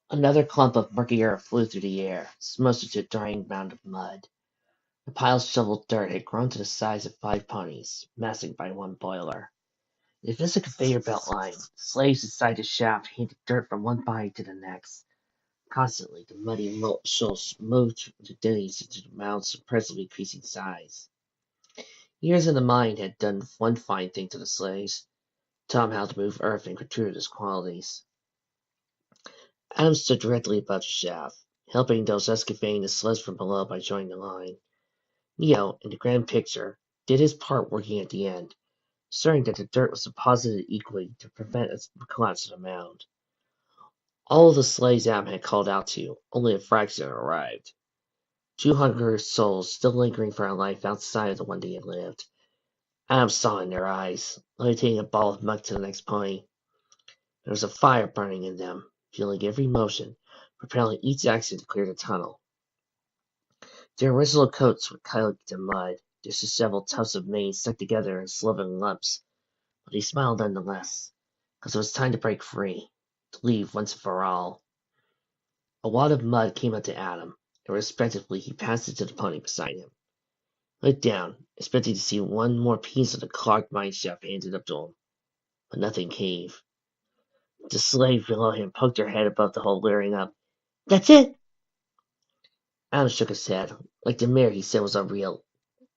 Another clump of murky earth flew through the air, smushed into a drying mound of mud. The pile of shoveled dirt had grown to the size of 5 ponies, massing by one boiler. If this a conveyor belt line, slaves inside the shaft handed dirt from one body to the next. Constantly, the muddy shoals moved the ditties into the mound's impressively increasing size. Years in the mine had done one fine thing to the slaves, taught them how to move earth and gratuitous qualities. Adam stood directly above the shaft, helping those excavating the sleds from below by joining the line. Neo, in the grand picture, did his part working at the end, ensuring that the dirt was deposited equally to prevent its collapse of the mound. All of the slaves Adam had called out to, only a fraction had arrived. 200 souls still lingering for a life outside of the one they had lived. Adam saw in their eyes, levitating a ball of muck to the next pony. There was a fire burning in them, fueling every motion, propelling each action to clear the tunnel. Their original coats were caked in mud, their disheveled tufts of mane stuck together in sloven lumps, but he smiled nonetheless, because it was time to break free, to leave once and for all. A wad of mud came up to Adam, and respectively he passed it to the pony beside him. He looked down, expecting to see one more piece of the clogged mine shaft handed up to him, but nothing came. The slave below him poked her head above the hole, leering up. "That's it?" Adam shook his head. Like the mayor he said was unreal.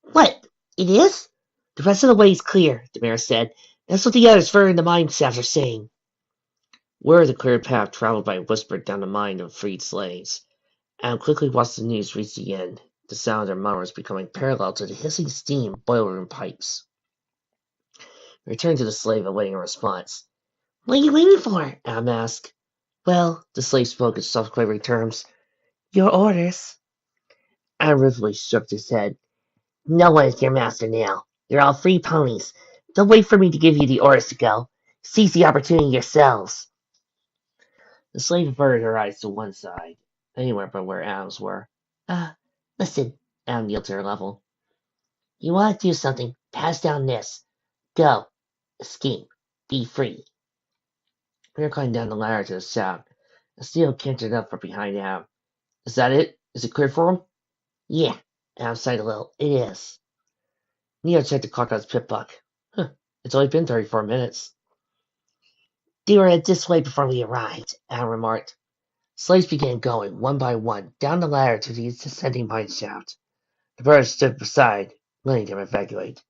"What? It is?" "The rest of the way is clear," the mayor said. "That's what the others further in the mine shafts are saying." Word of the cleared path traveled by whisper down the mind of freed slaves. Adam quickly watched the news reach the end, the sound of their murmurs becoming parallel to the hissing steam of boiler room pipes. He returned to the slave awaiting a response. "What are you waiting for?" Adam asked. "Well," the slave spoke in soft quavering terms, "your orders." Adam ruefully shook his head. "No one is your master now. You're all free ponies. Don't wait for me to give you the orders to go. Seize the opportunity yourselves." The slave averted her eyes to one side, anywhere but where Adam's were. Listen," Adam kneeled to her level. "You want to do something, pass down this. Go. Escape. Be free." Claire climbed down the ladder to the shaft. Steele cantered up from behind Adam. "Is that it? Is it clear for him?" "Yeah." Adam sighed a little. "It is." Neo checked the clock on his pit buck. It's only been 34 minutes. "They were this way before we arrived," Adam remarked. Slaves began going, one by one, down the ladder to the descending mine shaft. The brothers stood beside, letting them evacuate.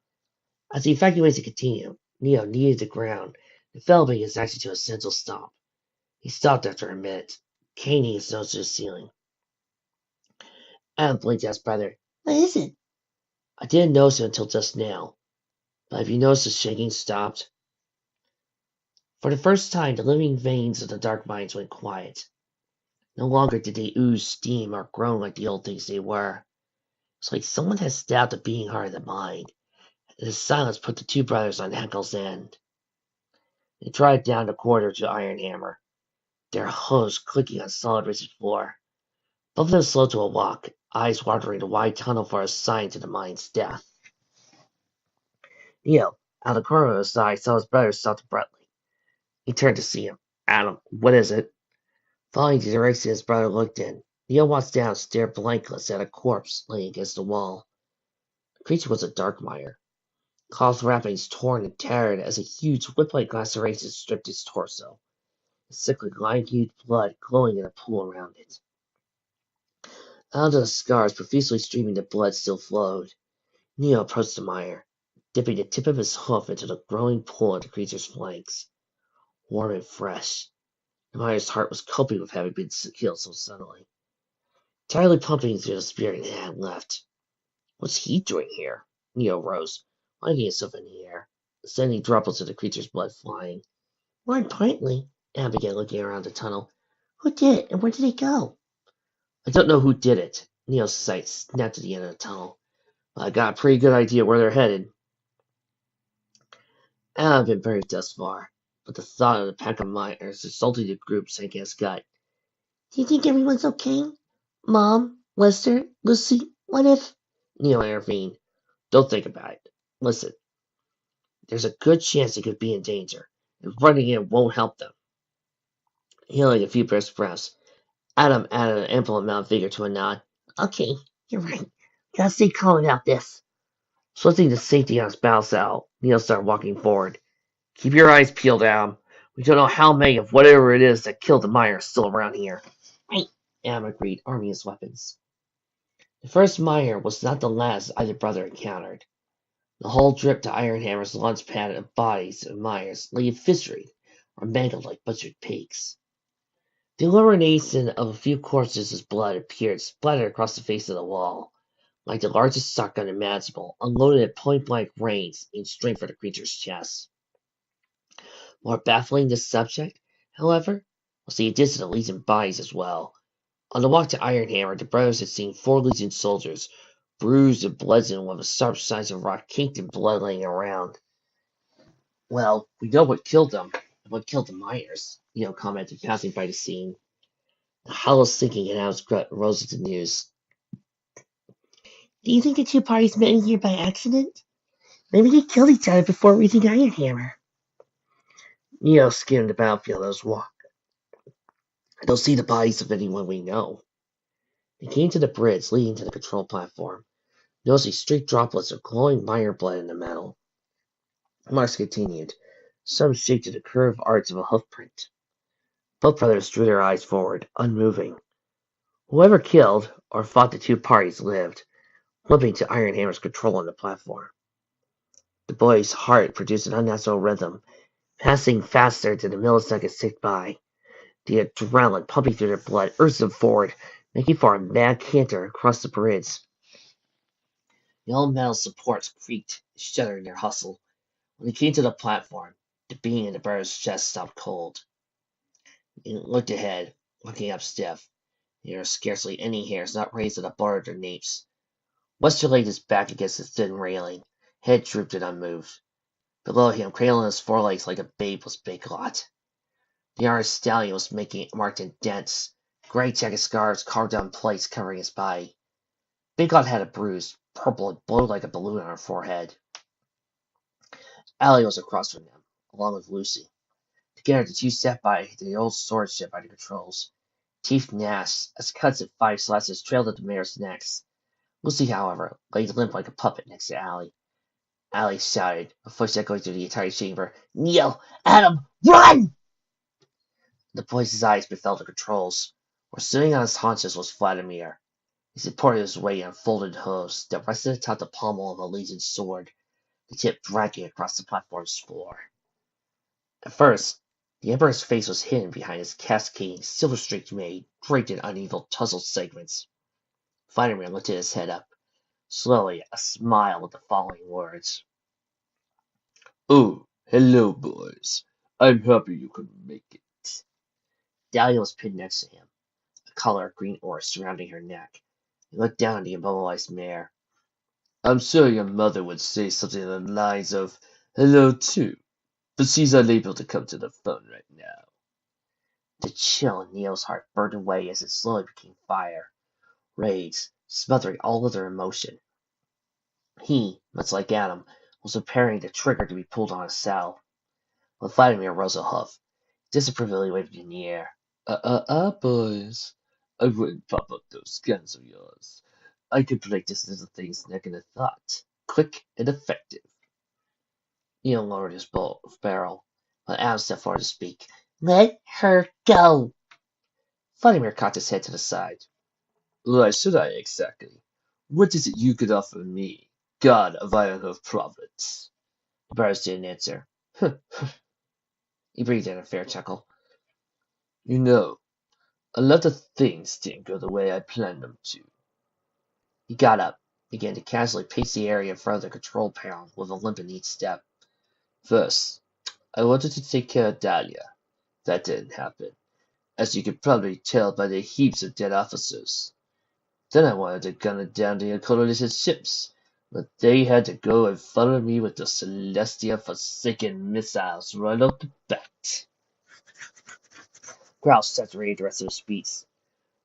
As the evacuation continued, Neo kneaded the ground, developing his action to a gentle stomp. He stopped after a minute, caning his nose to the ceiling. Adam blinked at his brother. "What is it?" "I didn't notice it until just now, but have you noticed the shaking stopped?" For the first time, the living veins of the dark mines went quiet. No longer did they ooze steam or groan like the old things they were. It's like someone had stabbed a beating heart in the mind, and the silence put the two brothers on Henkel's end. They trotted down the corridor to the iron hammer, their hooves clicking on solid rigid floor. Both of them slowed to a walk, eyes watering the wide tunnel for a sign to the mine's death. Neo, out of the corner of his eye, saw his brother stop abruptly. He turned to see him. "Adam, what is it?" Following the direction his brother looked in, Neo watched down and stared blankless at a corpse laying against the wall. The creature was a dark mire, cloth wrappings torn and tattered as a huge whip-like laceration stripped its torso, the sickly lime-hued blood glowing in a pool around it. Out of the scars, profusely streaming the blood still flowed. Neo approached the mire, dipping the tip of his hoof into the growing pool at the creature's flanks. Warm and fresh. The mire's heart was coping with having been killed so suddenly. Entirely pumping through the spirit it had left. What's he doing here? Neo rose, finding himself in the air, sending droplets of the creature's blood flying. More importantly, Anne began looking around the tunnel. Who did it, and where did it go? I don't know who did it. Neo's sight snapped to the end of the tunnel. But I got a pretty good idea where they're headed. Anne had been brave thus far, but the thought of the pack of miners assaulting the group sank in his gut. Do you think everyone's okay? Mom, Lester, Lucy, what if... Neo intervened. Don't think about it. Listen, there's a good chance they could be in danger, and running in won't help them. He held a few brisk breaths. Adam added an ample amount of vigor to a nod. Okay, you're right. Gotta stay calm about this. Slipping to safety on his bow cell, Neil started walking forward. Keep your eyes peeled, Adam. We don't know how many of whatever it is that killed the miner are still around here. Right, Adam agreed, arming his weapons. The first miner was not the last either brother encountered. The hull dripped to Ironhammer's launch pad of bodies of miners lay eviscerated or mangled like butchered pigs. The illumination of a few corpses as blood appeared splattered across the face of the wall, like the largest shotgun imaginable, unloaded at point-blank range and straight for the creature's chest. More baffling this subject, however, was the addition of Legion bodies as well. On the walk to Ironhammer, the brothers had seen 4 Legion soldiers, bruised and bludgeoned with the sharp signs of rock caked in blood laying around. Well, we know what killed them, and what killed the miners, commented, passing by the scene. The hollow sinking in Al's gut rose at the news. Do you think the two parties met in here by accident? Maybe they killed each other before reaching Ironhammer. Neo skimmed the battlefield as walk. I don't see the bodies of anyone we know. They came to the bridge leading to the control platform, noticing streaked droplets of glowing mire blood in the metal. Marks continued, some shaped to the curved arch of a hoofprint. Both brothers drew their eyes forward, unmoving. Whoever killed or fought the two parties lived, flipping to Ironhammer's control on the platform. The boy's heart produced an unnatural rhythm, passing faster than the milliseconds ticked by. The adrenaline pumping through their blood urged them forward, making for a mad canter across the bridge. The old metal supports creaked, shuddering their hustle. When they came to the platform, the being in the brother's chest stopped cold. He looked ahead, looking up stiff. There were scarcely any hairs not raised at the bar of their napes. Wester laid his back against the thin railing, head drooped and unmoved. Below him, cradling his forelegs like a babe, was Big Lot. The iron stallion was marked in dents, gray jagged scars carved on plates covering his body. Big Lot had a bruise, purple and blowed like a balloon on her forehead. Allie was across from them, along with Lucy. Together, the two sat by the old storage shed by the controls. Teeth gnashed as cuts of 5 slashes trailed at the mare's necks. Lucy, however, lay limp like a puppet next to Allie. Allie shouted, a voice echoing through the entire chamber. Neil! Adam! Run! The boy's eyes befell the controls. Where sitting on his haunches was Vladimir. He supported his weight on folded hooves that rested atop the pommel of a Legion's sword, the tip dragging across the platform's floor. At first, the Emperor's face was hidden behind his cascading, silver-streaked mane, draped in uneven, tousled segments. Vladimir lifted his head up, slowly, a smile with the following words. Oh, hello, boys. I'm happy you could make it. Dahlia was pinned next to him, a collar of green ore surrounding her neck. He looked down at the immobilized mare. I'm sure your mother would say something along the lines of hello, too, but she's unable to come to the phone right now. The chill in Neil's heart burned away as it slowly became fire, rage, smothering all other emotion. He, much like Adam, was preparing the trigger to be pulled on his cell. When Vladimir rose a hoof, disapprovingly waved in the air. Boys. I wouldn't pop up those guns of yours. I could break this little thing's neck in a thought. Quick and effective. Neil lowered his barrel, but Adam stepped forward to speak. Let her go! Vladimir cocked his head to the side. Why should I exactly? What is it you could offer me, God of Ironhoof Providence? Burroughs didn't answer. He breathed in a fair chuckle. You know, a lot of things didn't go the way I planned them to. He got up, began to casually pace the area in front of the control panel with a limp in each step. First, I wanted to take care of Dahlia. That didn't happen, as you could probably tell by the heaps of dead officers. Then I wanted to gun it down the coalition ships, but they had to go and follow me with the Celestia Forsaken missiles right off the bat. Grouse saturated the rest of his speech.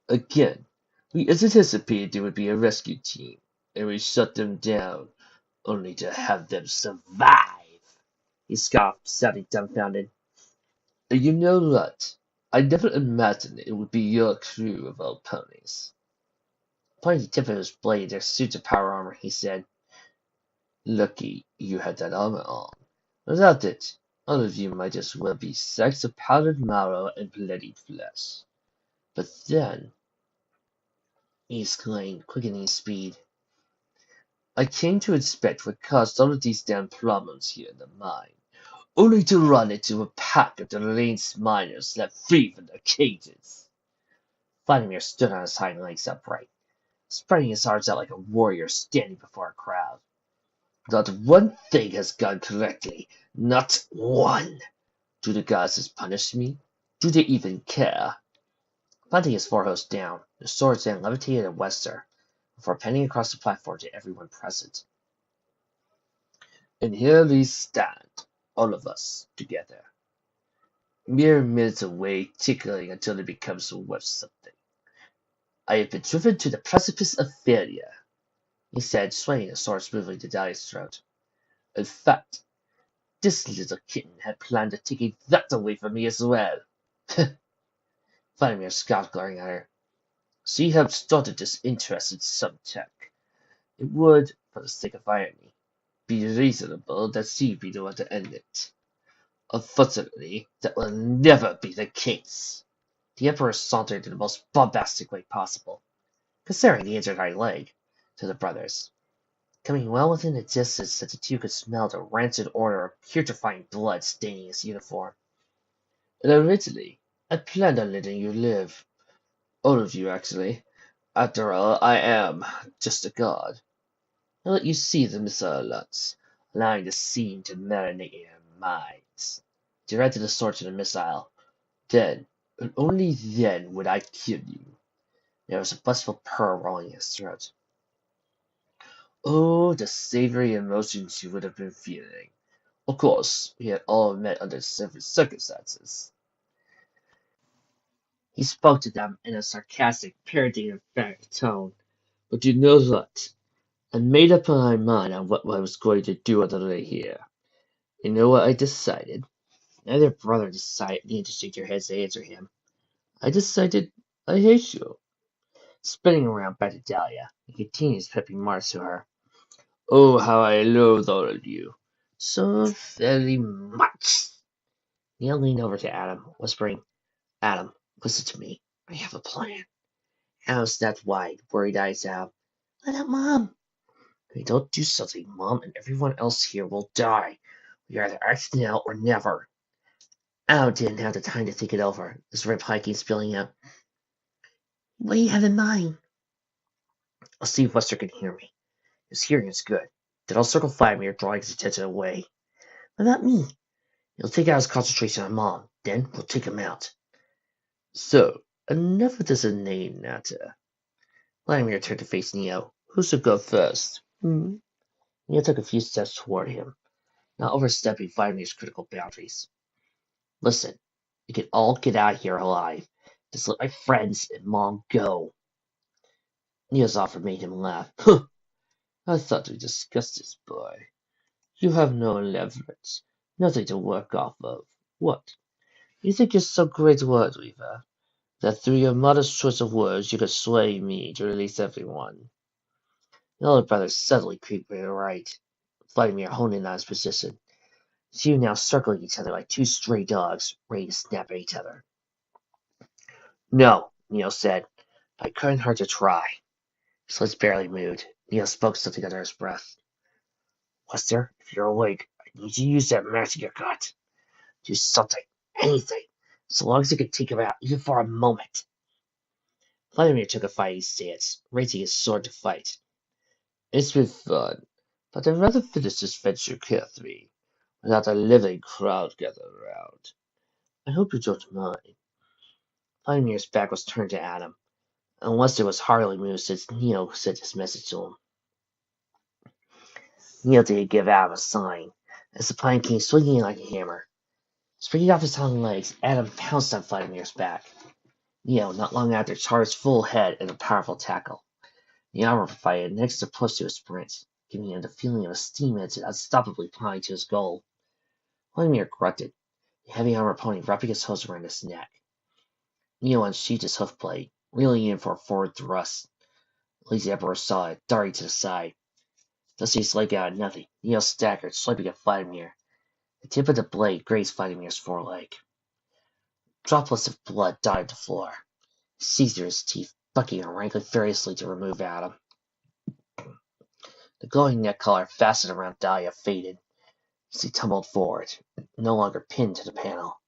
Again, we anticipated there would be a rescue team, and we shut them down, only to have them survive. He scoffed, sounding dumbfounded. You know what? I never imagined it would be your crew of old ponies. Pointing the tip of his blade at their suits of power armor, he said, Lucky you had that armor on. Without it, all of you might as well be sacks of powdered marrow and bloody flesh. But then, he exclaimed, quickening speed, I came to inspect what caused all of these damn problems here in the mine, only to run into a pack of deranged miners let free from their cages. Vladimir stood on his hind legs upright, spreading his arms out like a warrior standing before a crowd. Not one thing has gone correctly. Not one. Do the gods punish me? Do they even care? Planting his forehost down, the swords then levitated at Wester, before penning across the platform to everyone present. And here we stand, all of us, together, mere minutes away, tickling until it becomes worth something. I have been driven to the precipice of failure, he said, swinging the sword smoothly to Dahlia's throat. In fact, this little kitten had planned on taking that away from me as well. Vladimir scoffed, glaring at her. So you have started this interest in some tech. It would, for the sake of irony, be reasonable that she be the one to end it. Unfortunately, that will never be the case. The Emperor sauntered in the most bombastic way possible, considering the injured right leg, to the brothers, coming well within the distance that the two could smell the rancid odor of putrefying blood staining his uniform. And originally, I planned on letting you live. All of you, actually. After all, I am just a god. I'll let you see the missile alerts, allowing the scene to marinate in your minds. Directed the sword to the missile. Then, and only then, would I kill you. There was a blissful purr rolling in his throat. Oh, the savory emotions you would have been feeling. Of course, we had all met under different circumstances. He spoke to them in a sarcastic, parroting emphatic tone. But you know what? I made up my mind on what I was going to do on the way here. You know what I decided? Neither brother needed to shake their heads to answer him. I decided I hate you. Spinning around back to Dahlia, he continued his peppy remarks to her. Oh, how I loathe all of you. So very much. Neil leaned over to Adam, whispering, Adam, listen to me. I have a plan. Adam snapped wide, worried eyes out. Let out, Mom. If we don't do something, Mom and everyone else here will die. We either act now or never. Adam didn't have the time to think it over, his rib hiking spilling out. What do you have in mind? I'll see if Wester can hear me. His hearing is good. Then I'll circle Vladimir, drawing his attention away. What about me? He'll take out his concentration on Mom. Then we'll take him out. So, enough of this inane matter. Vladimir turned to face Neo. Who should go first? Neo took a few steps toward him, not overstepping Vladimir's critical boundaries. Listen, we can all get out of here alive. Just let my friends and Mom go. Neo's offer made him laugh. I thought we discussed this, boy. You have no leverage, nothing to work off of. What? You think you're some great word weaver? That through your modest choice of words you could sway me to release everyone? The older brothers suddenly creeped to the right, Vladimir honing on his position. The two now circling each other like two stray dogs, ready to snap at each other. No, Neil said. I couldn't hurt to try. His lips barely moved. Neil spoke something under his breath. Lester, if you're awake, I need you to use that magic you got. Do something, anything, so long as it can take him out, even for a moment. Vladimir took a fighting stance, raising his sword to fight. It's been fun, but I'd rather finish this venture carefully, without a living crowd gathered around. I hope you don't mind. Vladimir's back was turned to Adam, and Lester was hardly moved since Neil sent his message to him. Neil didn't give Adam a sign, as the plane came swinging in like a hammer. Springing off his hind legs, Adam pounced on Vladimir's back. Neil, not long after, charged full head in a powerful tackle. The armor provided an extra push to his sprint, giving him the feeling of a steam engine unstoppably plowing to his goal. Vladimir grunted, the heavy armor pony wrapping his hose around his neck. Neo unsheathed his hoof blade, reeling in for a forward thrust. Lazy Emperor saw it, darting to the side. Thus his leg out of nothing. Neo staggered, swiping at Vladimir. The tip of the blade grazed Vladimir's foreleg. Droplets of blood dotted the floor. He seized through his teeth, bucking and wrangling furiously to remove Adam. The glowing neck collar fastened around Dahlia faded as he tumbled forward, no longer pinned to the panel.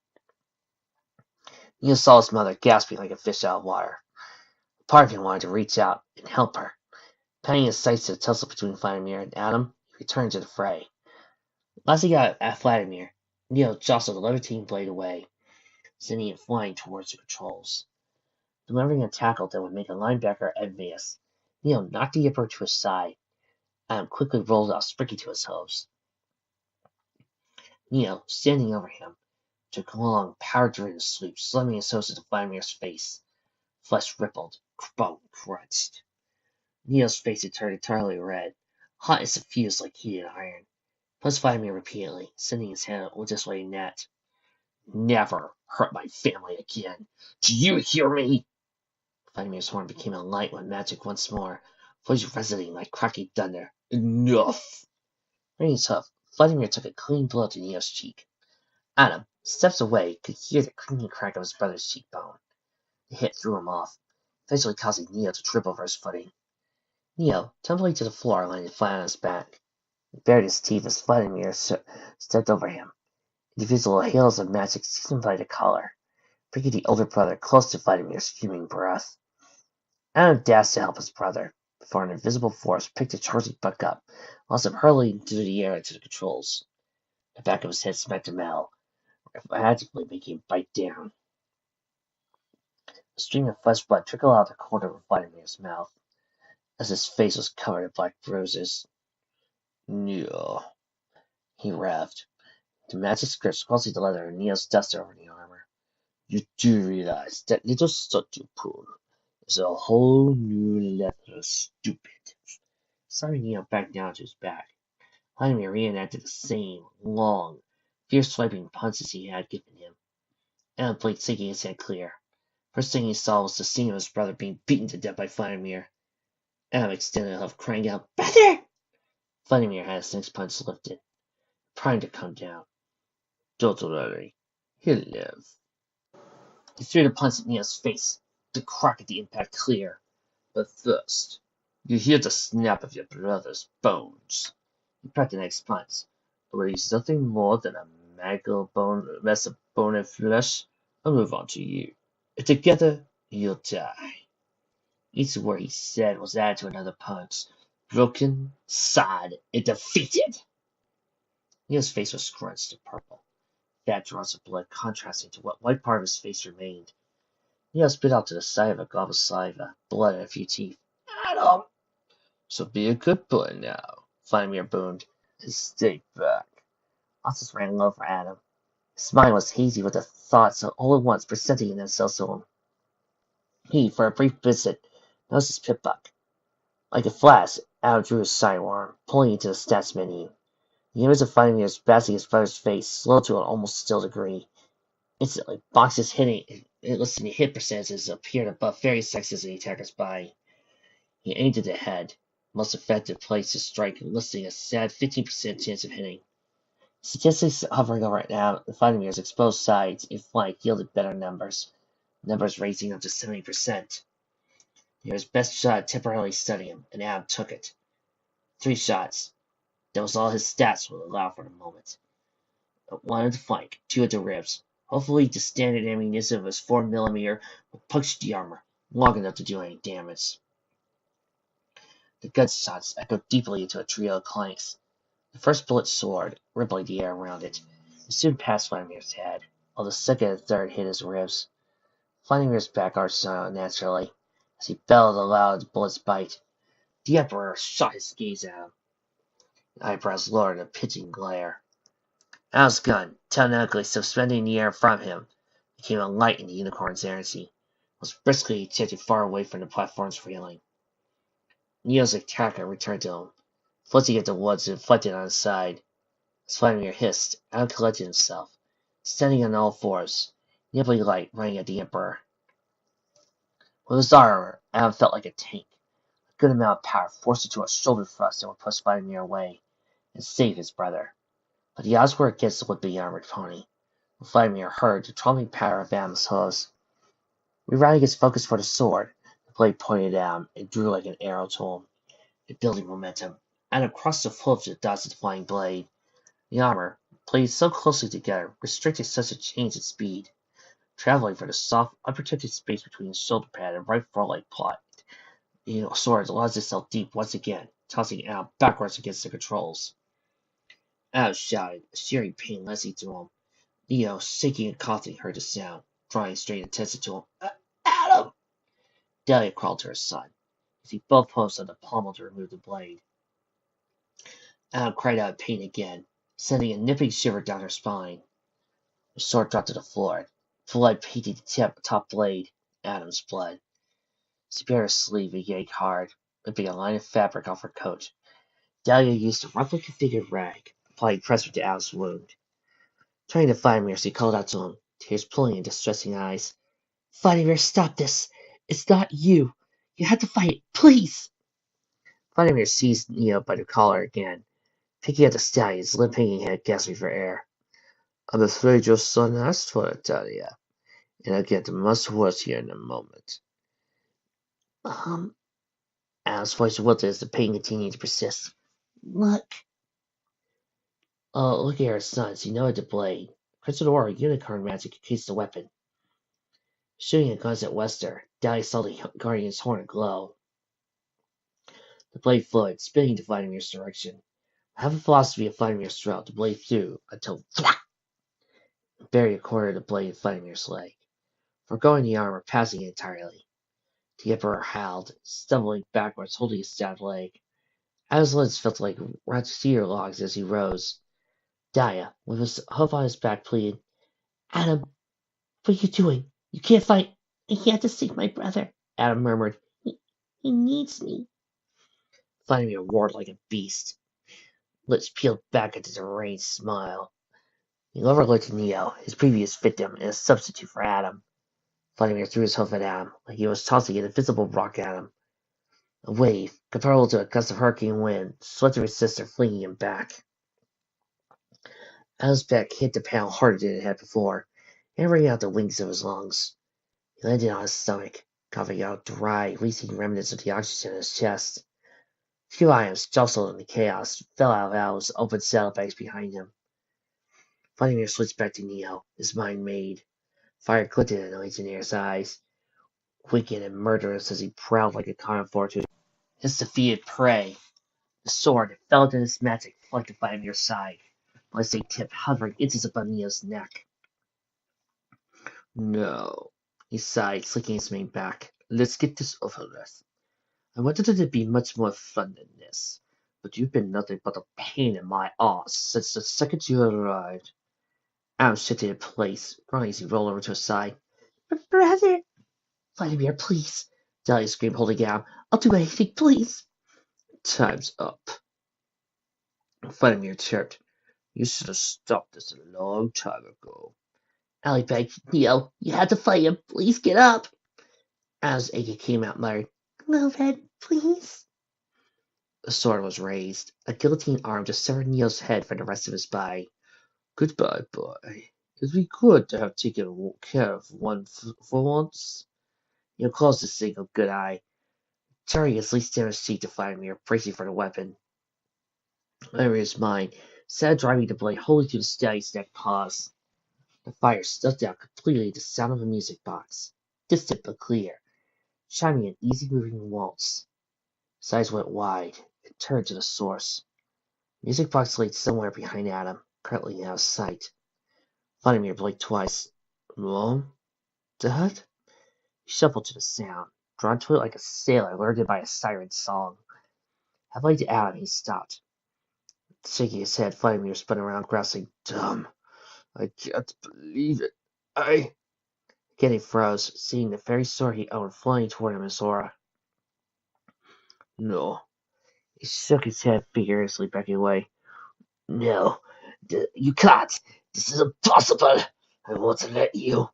Neo saw his mother gasping like a fish out of water. Part of him wanted to reach out and help her. Panning his sights to the tussle between Vladimir and Adam, he returned to the fray. As he got at Vladimir, Neo jostled the levitating blade away, sending it flying towards the controls. Delivering a tackle that would make a linebacker envious, Neo knocked the Yipper to his side. Adam quickly rolled out, sprinting to his hooves. Neo, standing over him, took a long, power-driven sweep, slamming his hooves into Vladimir's face. Flesh rippled, bone crunched. Neo's face had turned entirely red, hot and suffused like heated iron. Plus Vladimir repeatedly, sending his hand with this way net. Never hurt my family again. Do you hear me? Vladimir's horn became a light one magic once more, voice resonating like cracking thunder. Enough! Raising his hoof, Vladimir took a clean blow to Neo's cheek. Adam, steps away, could hear the creaking crack of his brother's cheekbone. The hit threw him off, eventually causing Neo to trip over his footing. Neo, tumbling to the floor, landed flat on his back. He bared his teeth as Vladimir stepped over him. Individual hails of magic seized him by the collar, bringing the older brother close to Vladimir's fuming breath. Adam dashed to help his brother, before an invisible force picked the charging buck up, whilst him hurling through the air into the controls. The back of his head smacked the metal, frantically making him bite down. A stream of fresh blood trickled out the corner of Vladimir's mouth, as his face was covered in black bruises. Neo, he revved. The magic script crossing the leather and Neo's dust over the armor. You do realize that little stunt you pull is a whole new level of stupid. Slamming Neo back down to his back, Vladimir reenacted the same long, fierce swiping punches he had given him. Adam played sinking his head clear. First thing he saw was the scene of his brother being beaten to death by Vladimir. Adam extended a hoof, crying out, "Brother!" Vladimir had his next punch lifted, primed to come down. Don't worry, he'll live. He threw the punch at Neo's face, the crack at the impact clear. But first, you hear the snap of your brother's bones. He packed the next punch, but he's nothing more than a mess of bone and flesh. I'll move on to you. And together, you'll die. Each word he said was added to another punch. Broken, sad, and defeated. Neo's face was scrunched to purple, fat drops of blood contrasting to what white part of his face remained. Neo spit out to the side of a gob of saliva, blood and a few teeth. Adam! So be a good boy now, Vladimir boomed, and stay back. Ossus ran low for Adam. His mind was hazy with the thoughts all at once presenting themselves to him. He, for a brief visit, noticed his pip buck. Like a flash, Adam drew his sidearm, pulling into the stats menu. The image of Vladimir's bashing his brother's face slowed to an almost still degree. Instantly, boxes listing hit percentages appeared above various sections of the attacker's body. He aimed at the head, most effective place to strike, listing a sad 15% chance of hitting. Statistics hovering over now, Vladimir's exposed sides and flank yielded better numbers raising up to 70%. He was best shot at temporarily studying him, and Adam took it. 3 shots. That was all his stats would allow for the moment. 1 at the flank, 2 at the ribs. Hopefully the standard ammunition of his 4mm would puncture the armor long enough to do any damage. The gunshots echoed deeply into a trio of clanks. The first bullet soared, rippling the air around it. It soon passed Vladimir's head, while the second and third hit his ribs. Vladimir's back arched unnaturally, as he bellowed aloud at the bullet's bite. The Emperor shot his gaze at him, the eyebrows lowered in a pitching glare. Adam's gun, tyrannically suspended in the air from him, became a light in the unicorn's errancy, was briskly ejected far away from the platform's railing. Neo's attacker returned to him, flinching at the woods and inflected on his side. As Vladimir hissed, Adam collected himself, standing on all fours, nibbling light running at the Emperor. With his armor, Adam felt like a tank. A good amount of power forced into a shoulder thrust that would push Vladimir away and save his brother. But the odds were against the would-be armored pony. Vladimir heard the trumpeting patter of Adam's hooves. Rerouting his focus for the sword, the blade pointed at him and drew like an arrow to him, building momentum. Adam crossed the hooves to dodge the flying blade. The armor, played so closely together, restricted such a change in speed, traveling for the soft, unprotected space between his shoulder pad and right foreleg plot. The sword lodged itself deep once again, tossing Adam backwards against the controls. Adam shouted, a searing pain lacing through him. Neo, shaking and coughing, heard the sound, drawing strained attention to him. Adam! Dahlia crawled to her side, using both palms on the pommel to remove the blade. Adam cried out in pain again, sending a nipping shiver down her spine. The sword dropped to the floor. Blood painted the top blade. Adam's blood. She bared her sleeve and yanked hard, ripping a line of fabric off her coat. Dahlia used a roughly configured rag, applying pressure to Adam's wound. Trying to find her, she called out to him, tears pulling in distressing eyes. Vladimir, stop this! It's not you! You have to fight it, please! Vladimir seized Neo by the collar again, picking at the stallion's limp-hanging head, gasping for air. I'm afraid your son asked for it, Dahlia, and I'll get much worse here in a moment. Adam's voice wilted as the pain continued to persist. Look. Oh, look at her son. You know the blade. Crystal Aura unicorn magic increased the weapon. Shooting a glance at Wester, Dahlia saw the Guardian's horn aglow. The blade flowed, spinning to Vladimir's direction. I have a philosophy of Vladimir's throat. The blade flew until thwack! Buried a corner of the blade in Vladimir's leg, foregoing the armor, passing it entirely. The Emperor howled, stumbling backwards, holding his stabbed leg. Adam's limbs felt like red cedar logs as he rose. Dahlia, with his hoof on his back, pleaded, Adam, what are you doing? You can't fight. I have to save my brother. Adam murmured, he needs me. Vladimir roared like a beast. Lips peeled back into a deranged smile. He overlooked Neo, his previous victim, and a substitute for Adam. Vladimir threw his hoof at Adam, like he was tossing an invisible rock at him. A wave, comparable to a gust of hurricane wind, swept through his sister, flinging him back. Adam's back hit the panel harder than it had before, hammering out the wings of his lungs. He landed on his stomach, coughing out dry, leaking remnants of the oxygen in his chest. Few items jostled in the chaos, fell out of Adam's open saddlebags behind him. Vladimir switched back to Neo, his mind made. Fire glinted in the engineer's eyes, wicked and murderous as he prowled like a carnivore to his defeated prey. The sword fell to his magic, flanked Vladimir's side, blazing tip hovering inches above Neo's neck. No, he sighed, slicking his mane back. Let's get this over with. I wanted it to be much more fun than this, but you've been nothing but a pain in my ass since the second you arrived. Adam shifted in place, growling as he rolled over to his side. Brother! Vladimir, please! Dahlia screamed, holding Adam. I'll do anything, please! Time's up. Vladimir chirped. You should have stopped this a long time ago. Allie begged, Neo, you had to fight him. Please get up. As Aka came out, muttered, No, Red, please. The sword was raised. A guillotine arm just severed Neo's head from the rest of his body. Goodbye, boy. It'd be good to have taken care of one for once. Neo closed his single good eye, turning his least damaged cheek to Vladimir, bracing for the weapon. Vladimir's mind, sad driving the blade wholly through the stallion's neck, paused. The fire stuck out completely the sound of a music box, distant but clear, chiming an easy-moving waltz. His eyes went wide and turned to the source. The music box lay somewhere behind Adam, currently out of sight. Vladimir blinked twice. Mom? Dad? He shuffled to the sound, drawn to it like a sailor lured by a siren's song. Halfway to Adam, he stopped. Shaking his head, Vladimir spun around, grousing, Dumb. I can't believe it. Again he froze, seeing the very sword he owned flying toward him in his aura. No. He shook his head vigorously, backing away. No. You can't. This is impossible. I won't let you.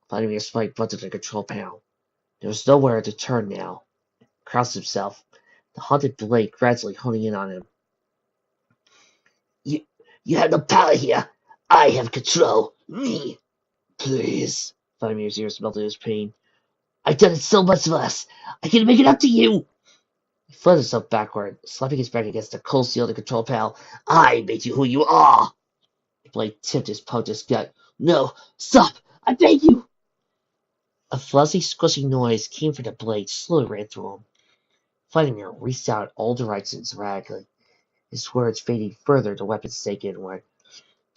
Vladimir's fight butted the control panel. There was nowhere to turn now. Crossed himself, the haunted blade gradually honing in on him. You, you have no power here. I have control. Me. Please. Vladimir's ears melted his pain. I've done it so much less. I can make it up to you. He flung himself backward, slapping his back against the cold steel of the control panel. I made you who you are. The blade tipped his puncher's gut. No, stop! I beg you! A fuzzy, squishing noise came from the blade, slowly ran through him. Vladimir reached out all directions erratically, his words fading further, the weapon sank inward.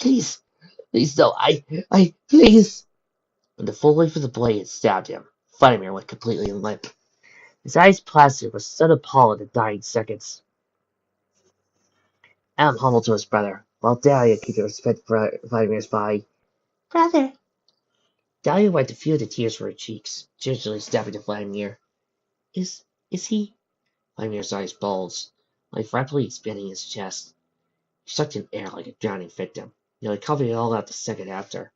Please, please, no, please! When the full length of the blade had stabbed him, Vladimir went completely limp. His eyes plastered with sudden pall in the dying seconds. Adam humbled to his brother, while Dahlia kept her respect for Vladimir's body. Brother! Dahlia wiped a few of the tears from her cheeks, gingerly stepping to Vladimir. Is he? Vladimir's eyes bulged, life rapidly expanding his chest. He sucked in air like a drowning victim, nearly coughing it all out the second after.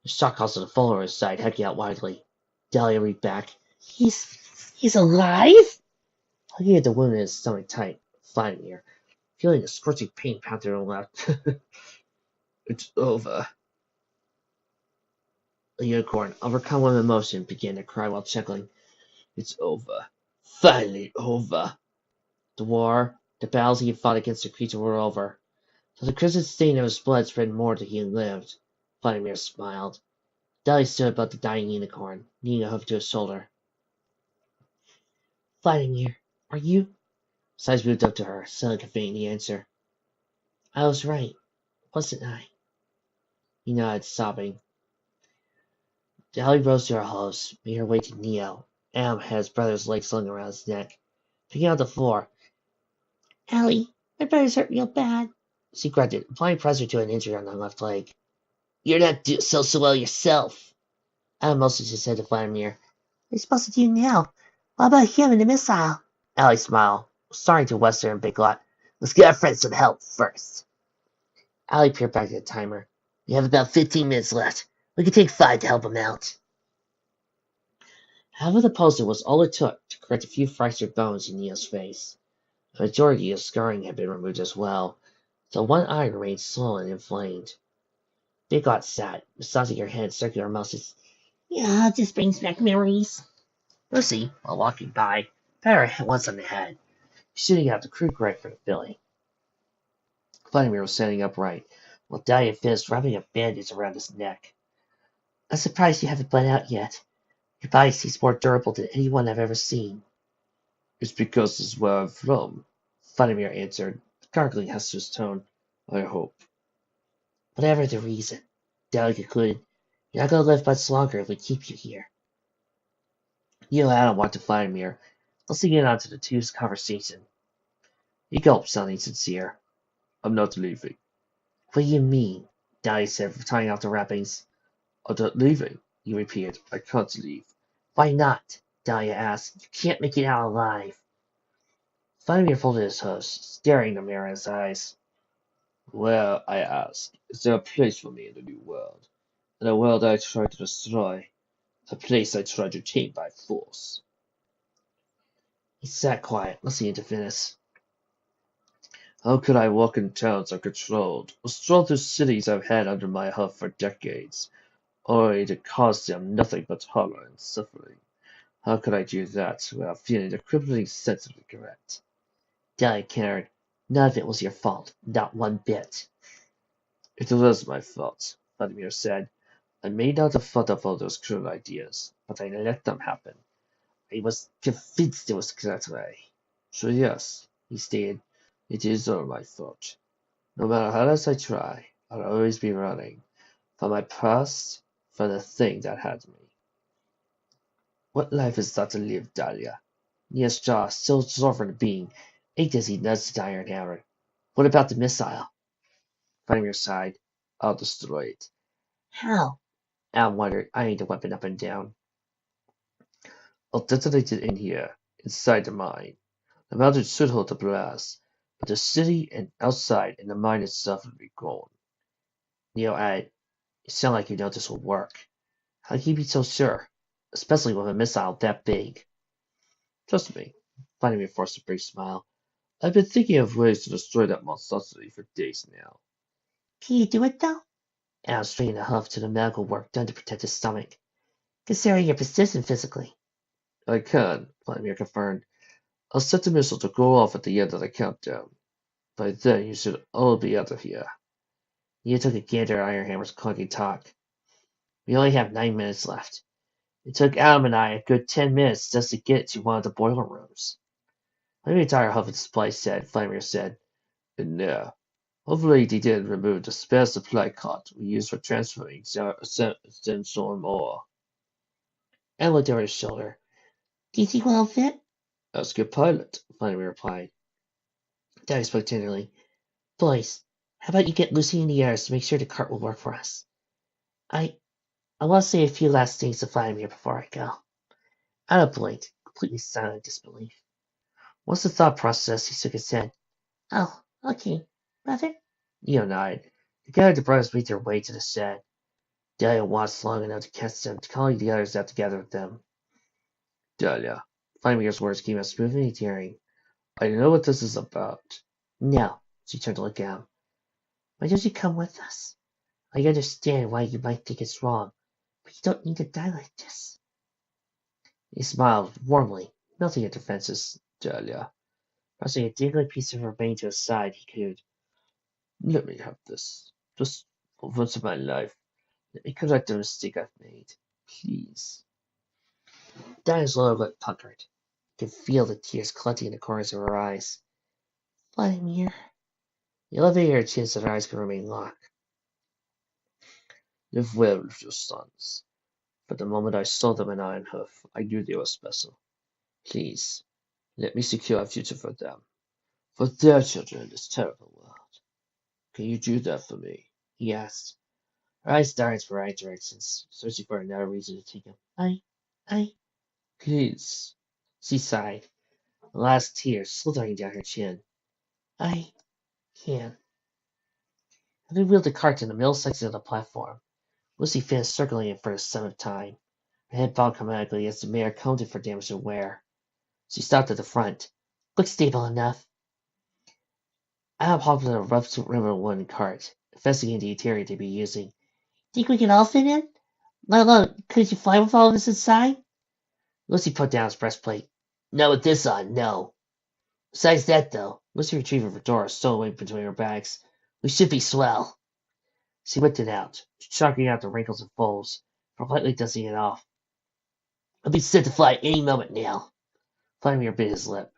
The shock caused him to fall over his side, hecking out widely. Dahlia reached back. He's alive? Hugging at the wound in his stomach tight, Vladimir, feeling the scorching pain pound through him left. It's over. The unicorn, overcome with emotion, began to cry while chuckling. It's over. Finally over. The war, the battles he had fought against the creature were over. So the crimson stain of his blood spread more that he had lived. Vladimir smiled. Dahlia stood above the dying unicorn, kneeling a hoof to his shoulder. Vladimir, are you? His eyes moved up to her, suddenly conveying the answer. I was right, wasn't I? He nodded, sobbing. Dahlia rose to her host, made her way to Neo. Am had his brother's legs slung around his neck. Picking out the floor. Allie, my brother's hurt real bad. She grunted, applying pressure to an injury on her left leg. You're not so well yourself. Adam motioned his head to Vladimir. What are you supposed to do now? What about him and the missile? Allie smiled, starting to Wester and Big Lot. Let's get our friends some help first. Allie peered back at the timer. We have about 15 minutes left. We can take 5 to help him out. Half of the poster was all it took to correct a few fractured bones in Neo's face. The majority of scarring had been removed as well, so one eye remained swollen and inflamed. Big Lot sat, massaging her head, circular muscles. Yeah, it just brings back memories. Lucy, while walking by, pat her once on the head, shooting out the crude gray for the filling. Vladimir was standing upright, while Dahlia finished wrapping a bandage around his neck. I'm surprised you haven't bled out yet. Your body seems more durable than anyone I've ever seen. It's because this is where I'm from, Vladimir answered, gargling hush to his tone. I hope. Whatever the reason, Dahlia concluded, you're not going to live much longer if we keep you here. Neil and Adam walked to Vladimir, listening in onto the two's conversation. He gulped, sounding sincere. I'm not leaving. What do you mean? Dahlia said, tying off the wrappings. I'm not leaving, he repeated. I can't leave. Why not? Dahlia asked. You can't make it out alive. Vladimir folded his host, staring the mirror in his eyes. Well, I ask, is there a place for me in the new world? In a world I try to destroy, a place I try to take by force. He sat quiet, listening to Venice. How could I walk in towns uncontrolled, or stroll through cities I've had under my hoof for decades, only to cause them nothing but horror and suffering? How could I do that without feeling the crippling sense of regret? Dahlia cared. None of it was your fault, not one bit. It was my fault, Vladimir said. I may not have thought of all those cruel ideas, but I let them happen. I was convinced it was the correct way. So yes, he stated, it is all my fault. No matter how else I try, I'll always be running. From my past, from the thing that had me. What life is that to live, Dahlia? Nia's jaw, still sovereign being, ached as he nudged the iron hammer. What about the missile? Vladimir sighed. I'll destroy it. How? Adam wondered, eyeing the weapon up and down. I'll detonate it in here, inside the mine. The mountain should hold the blast, but the city and outside and the mine itself will be gone. Neo added, you sound like you know this will work. How can you be so sure? especially with a missile that big. Trust me, Vladimir forced a brief smile. I've been thinking of ways to destroy that monstrosity for days now. Can you do it, though? Al strained a huff to the medical work done to protect his stomach, considering your persistence physically. I can, Vladimir confirmed. I'll set the missile to go off at the end of the countdown. By then, you should all be out of here. He took a gander at Ironhammer's clunky talk. We only have 9 minutes left. It took Adam and I a good 10 minutes just to get to one of the boiler rooms. Let me retire, Huff and Splice said, Vladimir said. And hopefully they didn't remove the spare supply cart we used for transferring Zensorm ore. Adam looked over his shoulder. Do you think we'll fit? Ask your pilot, Vladimir replied. Daddy spoke tenderly. Boys, how about you get Lucy in the air to make sure the cart will work for us? I want to say a few last things to Vladimir before I go. Adam blinked, completely silent in disbelief. Once the thought process, he shook his head. Oh, okay, brother. Neo nodded. Together the brothers made their way to the shed. Dahlia watched long enough to catch them, calling the others out together with them. Dahlia, Vladimir's words came out smooth and endearing. I know what this is about. No, she turned to look at him. Why don't you come with us? I understand why you might think it's wrong, but you don't need to die like this. He smiled warmly, melting at defenses. Dahlia, Pressing a dangling piece of her mane to his side, he cooed. let me have this. Just for once in my life. Let me correct the mistake I've made. Please. Dahlia's lower lip puckered. He could feel the tears collecting in the corners of her eyes. Vladimir. He elevated her chin so her eyes could remain locked. Live well with your sons. From the moment I saw them in Ironhoof, I knew they were special. Please, let me secure a future for them. For their children in this terrible world. Can you do that for me? He asked. Her eyes darted in various directions, searching for another reason to take him. I. Please. She sighed, the last tear slithering down her chin. I can. Having wheeled the cart to the middle section of the platform, Lucy finished circling it for the seventh time. Her head bowed chromatically as the mare counted for damage and wear. She stopped at the front. Looks stable enough. Adam hopped in a rough ribbon wooden cart, investigating the interior they'd be using. Think we can all fit in? Let alone, could you fly with all of us inside? Lucy put down his breastplate. Not with this on, no. Besides that, though, Lucy retrieved her fedora stowed away between her bags. We should be swell. She whipped it out, chalking out the wrinkles and folds, politely dusting it off. I'll be set to fly any moment now. Vladimir bit his lip,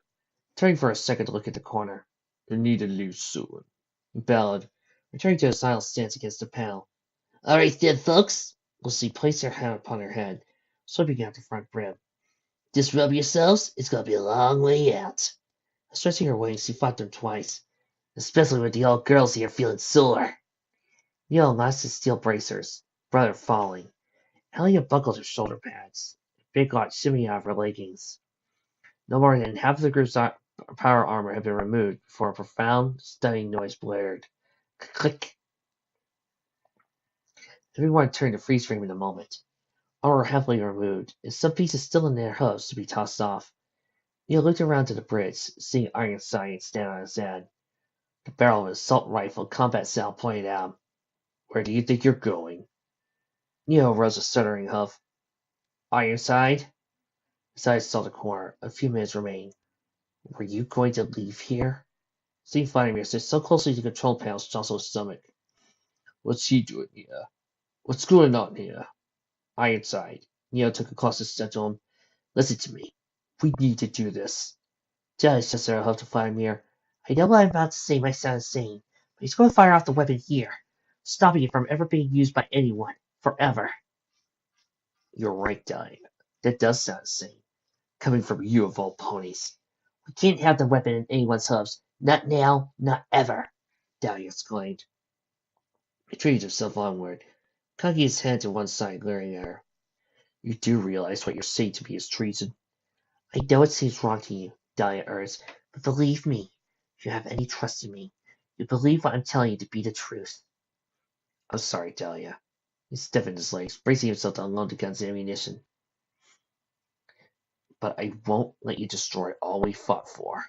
turning for a second to look at the corner. You need to leave soon. He bellowed, returning to a silent stance against the panel. All right then, folks. Lucy placed her hand upon her head, sweeping out the front brim. Just rub yourselves. It's going to be a long way out. Stretching her wings, she fought them twice, especially with the old girls here feeling sore. Neil lashed his steel bracers, brother falling. Elliot buckled her shoulder pads, big lot shimmying out of her leggings. No more than half of the group's power armor had been removed before a profound, stunning noise blared. Click. Everyone turned to freeze frame in a moment. Armor heavily removed, and some pieces still in their hooves to be tossed off. Neil looked around to the bridge, seeing Ironside stand on his head. The barrel of his assault rifle combat cell pointed at him. Where do you think you're going? Neo rose a stuttering huff. Ironside? His eyes saw the corner. A few minutes remained. Were you going to leave here? Seeing Vladimir sit so closely to the control panels jostled his stomach. What's he doing here? What's going on here? Ironside. Neo took a closer step to him. Listen to me. We need to do this. Judge just her huff to Vladimir. I know what I'm about to say might sound insane, but he's going to fire off the weapon here, stopping it from ever being used by anyone, forever. You're right, Dahlia. That does sound insane. Coming from you of all ponies. We can't have the weapon in anyone's hooves. Not now, not ever, Dahlia exclaimed. He retreated himself onward, cocking his head to one side, glaring at her. You do realize what you're saying to me is treason. I know it seems wrong to you, Dahlia urged, but believe me, if you have any trust in me, you believe what I'm telling you to be the truth. I'm sorry, Dahlia. He stiffened his legs, bracing himself to unload the gun's ammunition. but I won't let you destroy all we fought for.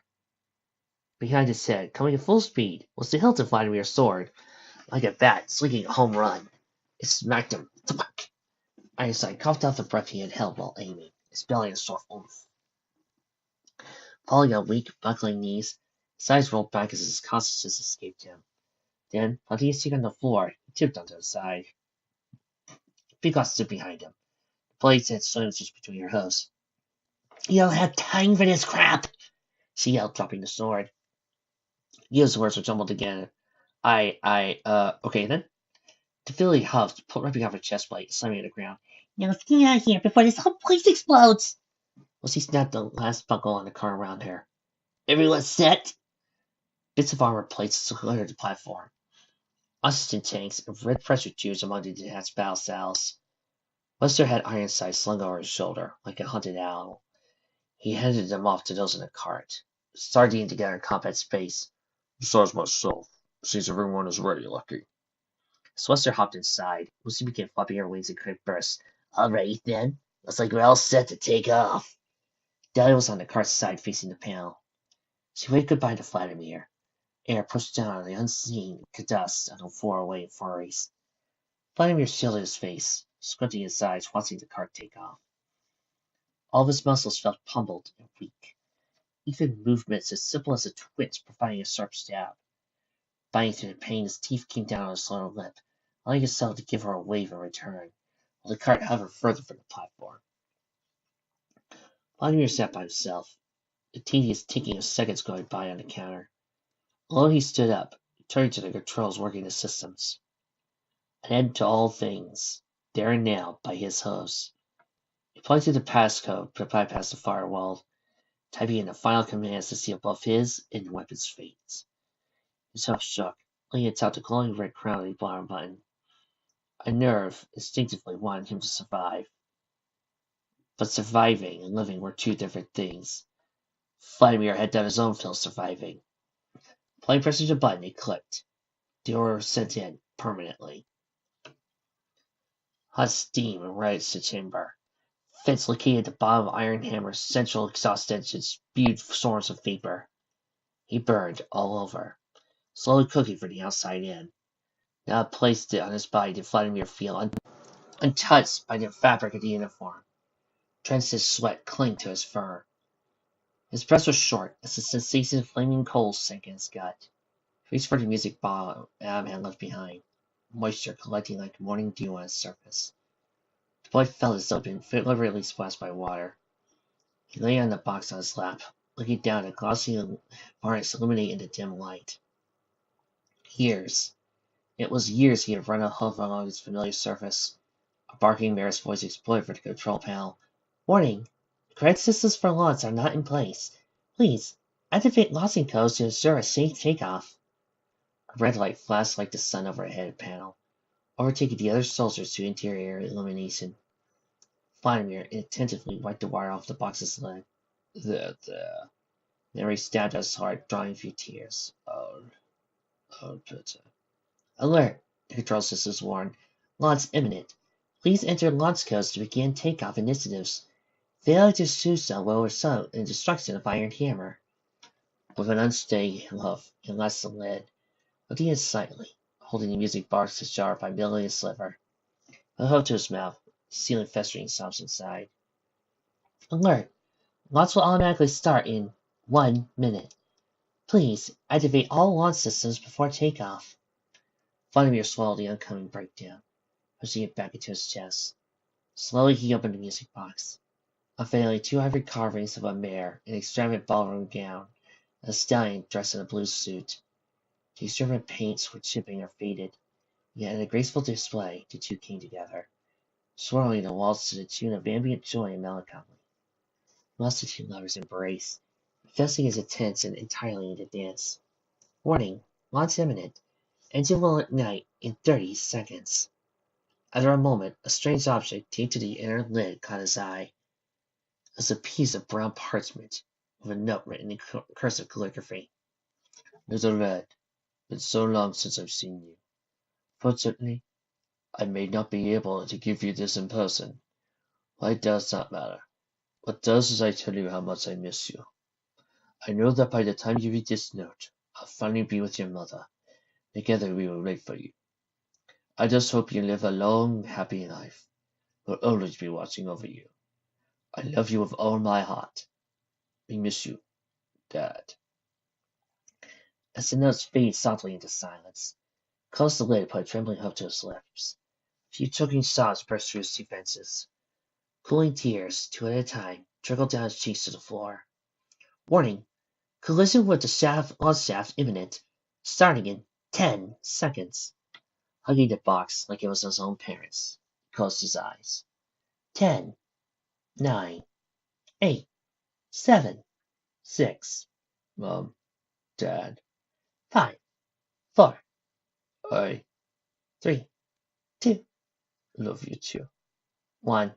Behind his head, coming at full speed, was the hilt of Vladimir's sword, like a bat swinging a home run. It smacked him. Thwack! Ironside coughed out the breath he had held while aiming, his belly a sore oomph. Falling on weak, buckling knees, his eyes rolled back as his consciousness escaped him. Then, planting his cheek on the floor, he tipped onto the side. Peacock stood behind him. The blade's head sandwiched between her hooves. You don't have time for this crap! She yelled, dropping the sword. Yo's words were jumbled together. Okay then. Tefili huffed, ripping off her chest plate, slamming it to the ground. Now get out of here before this whole place explodes! Well, she snapped the last buckle on the car around her. Everyone set? Bits of armor plates littered the platform. Oxygen tanks and red pressure tubes among the detached battle cells. Webster had Ironside slung over his shoulder, like a hunted owl. He handed them off to those in the cart, starting together in combat space. Besides myself, seems everyone is ready, Lucky. As Webster hopped inside, Lucy began flapping her wings in quick bursts. All right, then. Looks like we're all set to take off. Dahlia was on the cart's side facing the panel. She waved goodbye to Vladimir. Air pushed down on the unseen dust on the floor away in furries. Vladimir shielded his face, squinting his eyes, watching the cart take off. All of his muscles felt pummeled and weak. Even movements as simple as a twitch providing a sharp stab. Biting through the pain, his teeth came down on his lower lip, allowing himself to give her a wave in return, while the cart hovered further from the platform. Vladimir sat by himself, the tedious ticking of seconds going by on the counter. Alone he stood up, turning to the controls working the systems. An end to all things, there and now, by his hooves. He pointed the passcode to bypass the firewall, typing in the final commands to see above his and the weapon's fates. His hoof shook, laying atop the glowing red crown of the bottom button. A nerve instinctively wanted him to survive. But surviving and living were two different things. Vladimir had done his own fill surviving. Playing pressing the button, it clicked. The order was sent in permanently. Hot steam enraged the chamber. Vents located at the bottom of Iron Hammer's central exhaust engine spewed swarms of vapor. He burned all over, slowly cooking from the outside in. Now placed it on his body did Vladimir feel untouched by the fabric of the uniform. Drenched sweat clinging to his fur. His breath was short as the sensation of flaming coals sank in his gut. He reached for the music bottle Adam had left behind, moisture collecting like morning dew on its surface. The boy felt as though it had been deliberately splashed by water. He lay on the box on his lap, looking down at glossy varnish illuminating the dim light. Years. It was years he had run a hoof along its familiar surface. A barking mare's voice exploded from the control panel. Warning! The correct systems for launch are not in place. Please, activate launching codes to ensure a safe takeoff. A red light flashed like the sun over a headed panel, overtaking the other soldiers to interior illumination. Vladimir attentively wiped the water off the box's lid. There. Mary stabbed at his heart, drawing a few tears. Oh, Peter. Alert! The control systems warned. Launch imminent. Please enter launch codes to begin takeoff initiatives. Failure to do so will result in destruction of Iron Hammer. With an unsteady hoof, he latched the lid, lifting it slightly, holding the music box ajar by milling a sliver. A hoof to his mouth, sealing festering sobs inside. Alert! Launch will automatically start in 1 minute. Please activate all launch systems before takeoff. Vladimir swallowed the oncoming breakdown, pushing it back into his chest. Slowly he opened the music box, unveiling 2 ivory carvings of a mare in an extravagant ballroom gown, and a stallion dressed in a blue suit. The extravagant paints were chipping or faded, yet in a graceful display the two came together, swirling the waltz to the tune of ambient joy and melancholy. Thus the two lovers embraced, investing his attention entirely in the dance. Warning, launch imminent. Engine will ignite in 30 seconds. After a moment, a strange object taped to the inner lid caught his eye. It was a piece of brown parchment with a note written in cursive calligraphy. Little Red, been so long since I've seen you. Fortunately, I may not be able to give you this in person, but it does not matter. What does is I tell you how much I miss you. I know that by the time you read this note, I'll finally be with your mother. Together we will wait for you. I just hope you live a long, happy life. We'll always be watching over you. I love you with all my heart. We miss you, Dad. As the notes fade softly into silence, closed the lid, put a trembling hope to his lips. A few choking sobs burst through his defenses. Cooling tears, two at a time, trickled down his cheeks to the floor. Warning: collision with the launch shaft imminent. Starting in 10 seconds. Hugging the box like it was his own parents, he closed his eyes. 10, 9, 8, 7, 6, Mom, Dad, 5, 4, I 3, 2, love you too. 1.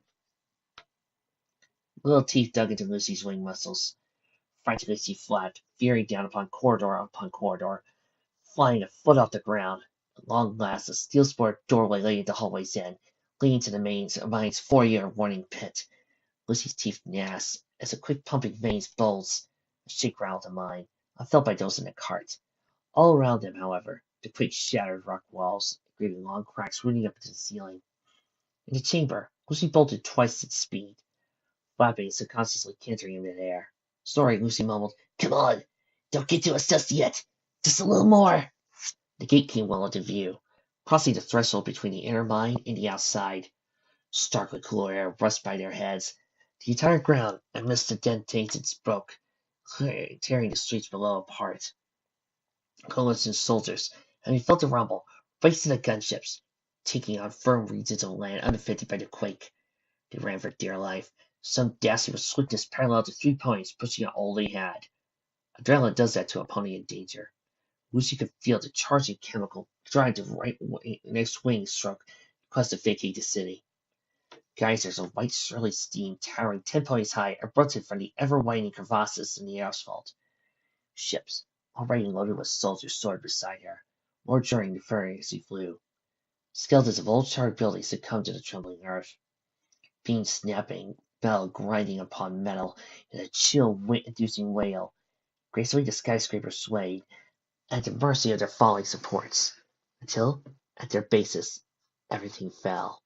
Little teeth dug into Lucy's wing muscles. Frantically she flapped, veering down upon corridor, flying a foot off the ground. At long last, a steel-sport doorway lay into the hallway's end, leading to the mine's four-year warning pit. Lucy's teeth gnashed as the quick pumping veins bulged. A shake rattled the mine, unfelt by those in the cart. All around them, however, the quake shattered rock walls, creating long cracks rooting up into the ceiling. In the chamber, Lucy bolted twice its speed, flapping and subconsciously cantering in midair. Sorry, Lucy mumbled. Come on! Don't get to us just yet! Just a little more! The gate came well into view, crossing the threshold between the inner mine and the outside. Starkly cool air rushed by their heads. The entire ground, amidst the dentations, broke, tearing the streets below apart. Coalition soldiers, having felt the rumble, raced to the gunships, taking on firm regions of land unaffected by the quake. They ran for dear life, some dashing with swiftness parallel to three ponies pushing out all they had. Adrenaline does that to a pony in danger. Lucy could feel the charging chemical drive the next wing stroke across to vacate the city. Geysers of white surly steam towering 10 ponies high erupted from the ever-widening crevasses in the asphalt. Ships, already loaded with soldiers, soared beside her, more during the ferry as he flew. Skeletons of old charred buildings succumbed to the trembling earth. Beams snapping, metal grinding upon metal in a chill, wind-inducing wail. Gracefully the skyscrapers swayed, at the mercy of their falling supports, until, at their bases, everything fell.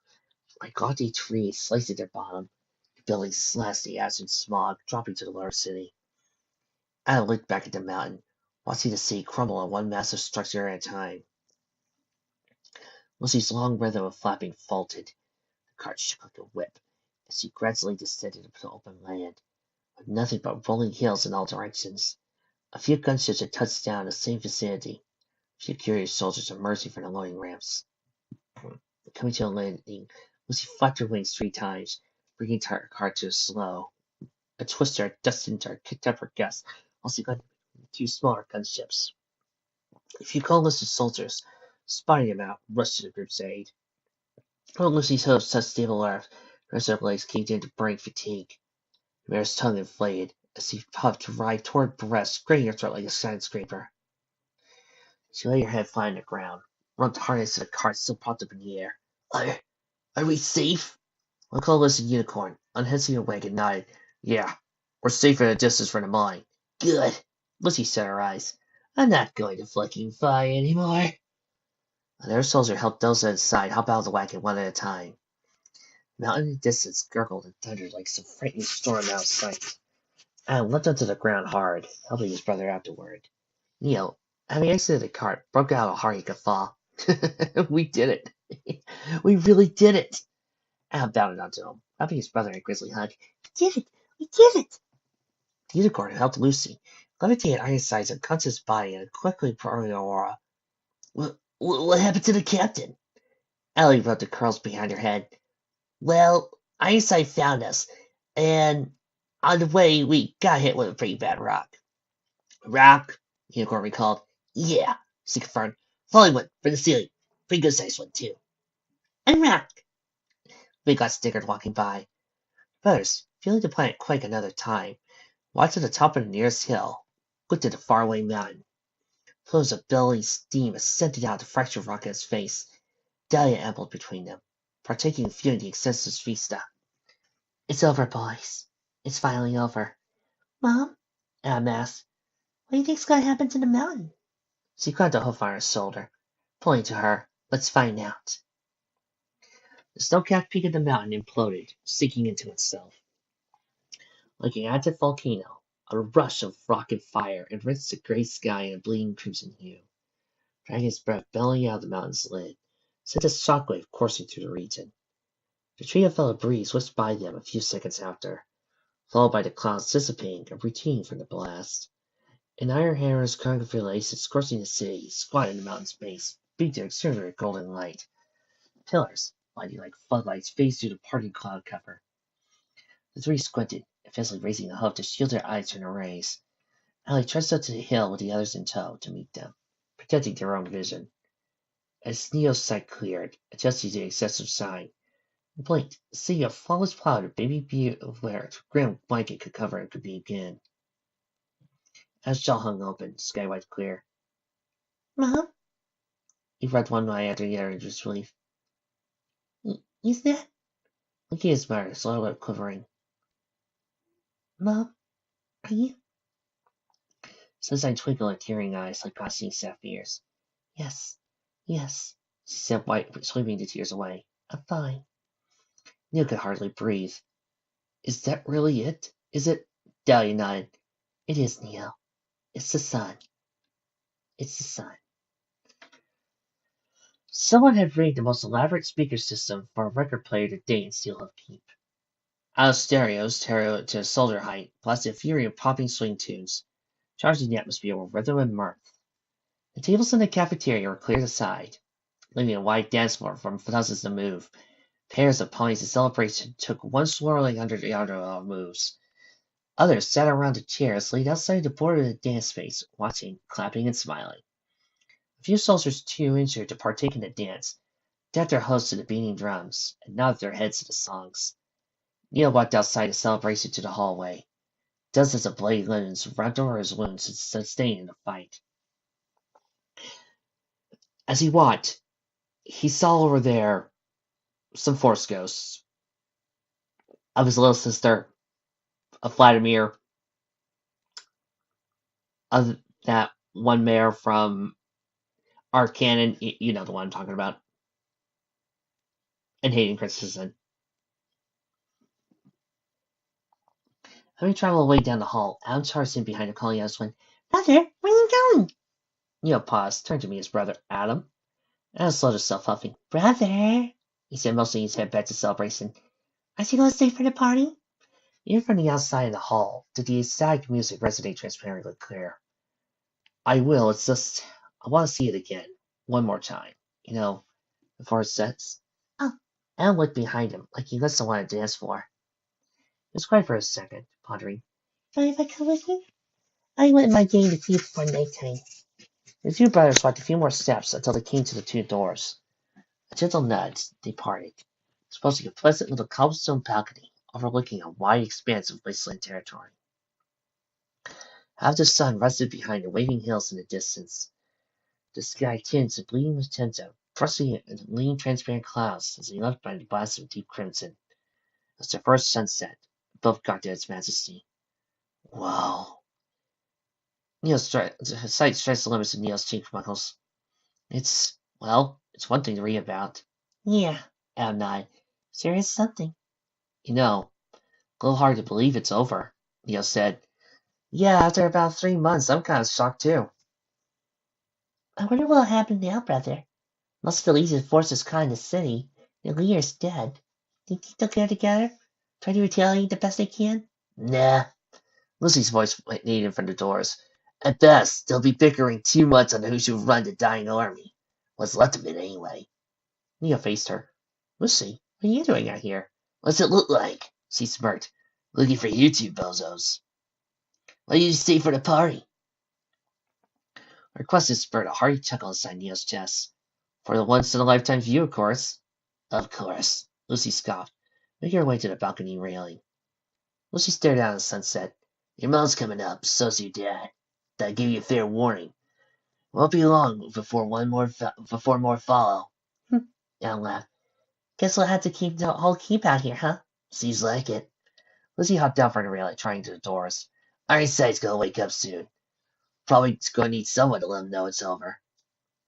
Like gaudy trees sliced at their bottom, the buildings slashed the ash and smog, dropping to the lower city. Anna looked back at the mountain, watching the city crumble on one massive structure at a time. Lucy's long rhythm of flapping faltered. The cart shook like a whip, as she gradually descended into the open land, with nothing but rolling hills in all directions. A few gunships had touched down in the same vicinity. A few curious soldiers emerging from the loading ramps. Coming to a landing, Lucy flapped her wings 3 times, bringing her car to a slow. A twister dusted into her kicked up her gusts, while she got two smaller gunships. A few coalition soldiers, spotting them out, rushed to the group's aid. When Lucy's hooves touched stable earth, her rest of her legs caved into burning fatigue. The mare's tongue inflated as she puffed to ride toward Breast, grating her throat like a skyscraper. She laid her head flat on the ground, rubbed hard into the cart still propped up in the air. Are we safe? One coalition unicorn, unhinging a wagon, nodded. Yeah, we're safe at a distance from the mine. Good. Lucy shut her eyes. I'm not going to fucking fly anymore. Another soldier helped those inside hop out of the wagon one at a time. The mountain in the distance gurgled and thundered like some frightening storm out of sight. Adam leapt onto the ground hard, helping his brother afterward. Neil, having exited the cart, broke out a hearty guffaw. We did it. We really did it. Adam bounded onto him, wrapping his brother in a grisly hug. We did it! We did it! The unicorn helped Lucy, levitated Ironside's unconscious body in a quickly pouring aurora. What happened to the captain? Ellie rubbed the curls behind her head. Well, Ironside found us, and on the way we got hit with a pretty bad rock. Rock? The unicorn recalled. Yeah, she confirmed. Falling one from the ceiling. Pretty good sized one, too. And rock! We got snickered walking by. Brothers, feeling the planet quake another time, watched at the top of the nearest hill, looked at the faraway mountain. Flows of billowing steam ascended out the fractured rock in his face. Dahlia ambled between them, partaking of viewing the extensive vista. It's over, boys. It's finally over. Mom? Adam asked. What do you think's gonna happen to the mountain? She grabbed a hoof on her shoulder, pointing to her. Let's find out. The snow-capped peak of the mountain imploded, sinking into itself. Like an active volcano, a rush of rock and fire enriched the gray sky in a bleeding crimson hue. Dragon's breath bellowing out of the mountain's lid sent a shockwave coursing through the region. The trio felt a breeze whisk by them a few seconds after, followed by the clouds dissipating and retreating from the blast. An iron hammer's configuration scorching the city, squatted in the mountain's base, beat their exterior golden light. Pillars, lighting like floodlights, phased through the parting cloud cover. The three squinted, eventually raising a hoof to shield their eyes from the rays. Allie trudged up to the hill with the others in tow to meet them, protecting their own vision. As Neo's sight cleared, adjusting to the excessive shine, he blinked, seeing a flawless cloud of baby where a grim blanket could cover and could begin. As jaw hung open, skywide clear. Mom? He rubbed one eye after the other in disbelief. Is that? Looking at his mother, silhouette quivering. Mom, are you? Sunshine twinkled in tearing eyes like glistening sapphires. Yes, yes, she said, sweeping the tears away. I'm fine. Neil could hardly breathe. Is that really it? Is it? Dahlia nodded. It is, Neil. It's the sun. It's the sun. Someone had rigged the most elaborate speaker system for a record player to date in Steelhook Keep. Out of stereos, to shoulder height, blasted a fury of popping swing tunes, charging the atmosphere with rhythm and mirth. The tables in the cafeteria were cleared aside, leaving a wide dance floor for thousands to move. Pairs of ponies in celebration took one swirling under the other moves. Others sat around the chairs laid outside the border of the dance space, watching, clapping, and smiling. A few soldiers too injured to partake in the dance dapped their hosts to the beating drums and nodded their heads to the songs. Neil walked outside the celebration to the hallway. Dozens of bloody linens wrapped over his wounds sustained in the fight. As he walked, he saw over there some force ghosts of his little sister, of Vladimir, of that one mayor from Art Cannon, you know the one I'm talking about, and Hayden Christensen. Having traveled away down the hall, Adam charged in behind him, calling out when, Brother, where are you going? Neil paused, turned to meet his brother, Adam. Adam slowed himself, huffing. Brother, he said, motioning his head back to celebration. Aren't you going to stay for the party? Even from the outside of the hall, did the ecstatic music resonate transparently clear. I will, it's just, I want to see it again, one more time, before it sets. Oh, Adam looked behind him, like he must have wanted to dance floor. He was quiet for a second, pondering. Sorry if I come with you? I wouldn't mind getting to see it before nighttime. The two brothers walked a few more steps until they came to the two doors. A gentle nudge, they parted, exposing a pleasant little cobblestone balcony overlooking a wide expanse of wasteland territory. Half the sun rested behind the waving hills in the distance. The sky tinged with bleeding magenta, frosting in lean transparent clouds as they left by the blast of deep crimson. As the first sunset, above guarded its majesty. Wow. His sight stretched the limits of Neil's cheek knuckles. It's one thing to read about. Yeah, Adam nodded. There is something. A little hard to believe it's over, Neil said. Yeah, after about 3 months, I'm kind of shocked too. I wonder what'll happen now, brother. Most of the Legion's forces caught in the city. The leader's dead. Think they'll get together? Try to retaliate the best they can? Nah. Lucy's voice needed from the doors. At best, they'll be bickering too much on who should run the dying army. What's left of it, anyway. Neil faced her. Lucy, what are you doing out here? What's it look like? She smirked. Looking for you two bozos. Why did you stay for the party? Her question spurred a hearty chuckle inside Neil's chest. For the once-in-a-lifetime view, of course. Of course, Lucy scoffed, making her way to the balcony railing. Lucy stared out at the sunset. Your mom's coming up, so's your dad. I give you a fair warning. Won't be long before more follow. Al laughed. Guess we'll have to keep the whole keep out here, huh? Seems like it. Lucy hopped down from the rail, trying to the doors. Ironside's gonna wake up soon. Probably gonna need someone to let him know it's over.